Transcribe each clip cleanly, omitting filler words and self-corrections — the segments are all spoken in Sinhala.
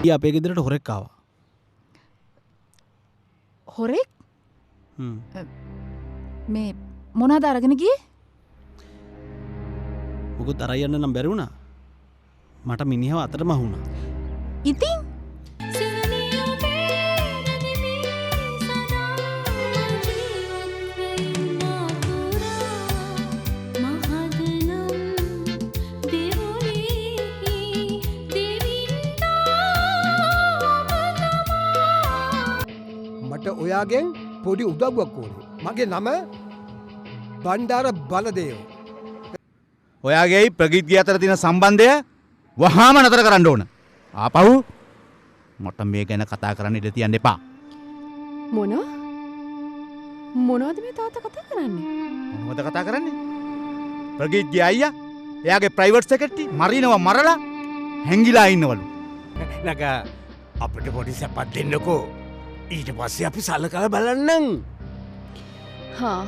ඊ අපේ ගෙදරට හොරෙක් ආවා. හොරෙක්? මේ මොනවද අරගෙන ගියේ? මොකද අරයි යන්න නම් බැරි වුණා. මට මිනිහව අතටම වුණා. ඉතින් මට ඔයාගෙන් පොඩි උදව්වක් ඕනේ. මගේ නම බණ්ඩාර බලදේව. ඔයාගේයි ප්‍රගීත්ගේ අතර තියෙන සම්බන්ධය වහාම නතර කරන්න ඕන. ආපහු මට මේ ගැන කතා කරන්න ඉඩ තියන්න එපා. මොනවද මේ තාත්තා කතා කරන්නේ? මොනවද කතා කරන්නේ? ප්‍රගීත්ගේ අයියා එයාගේ ප්‍රයිවට් සෙක්‍රටරි මරිනව මරලා හැංගිලා ඉන්නවලු. නගා අපිට පොඩි සැපක් දෙන්නකෝ. ඊට පස්සේ අපි සලකලා බලන්නම්. හා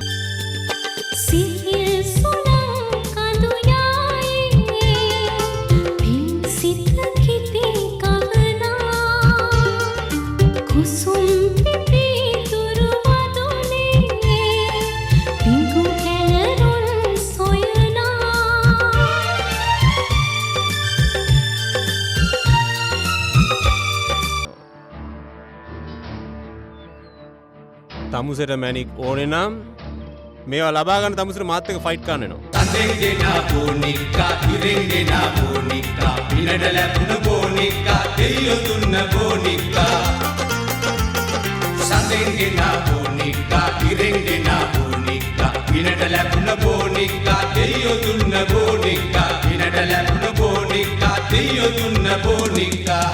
සිහිල් සුළං කඳු යායේ පින්සිත කිති කවනා කුසුම් පිපි තුරු වදුනේ පිඟු කැලරුන් සොයනා තමුසෙට මැනික් ඕනේ නම් මේවා ලබා ගන්න තමුසෙට මාත් එක්ක ෆයිට් කරන්න වෙනවා. තදෙන්ගෙනා බෝනික්කා ඉරෙන්ගෙනා බෝනික්කා පිනඩ ලැබුණ බෝනික්කා දෙයියෝ දුන්න බෝනික්කා සදෙන්ගෙනා බෝනික්කා ඉරෙන්ගෙනා බෝනික්කා පිනඩ ලැබුණ බෝනික්කා දෙයියෝ දුන්න බෝනික්කා පිනඩ ලැබුණ බෝනික්කා දෙයියෝ දුන්න බෝනික්කා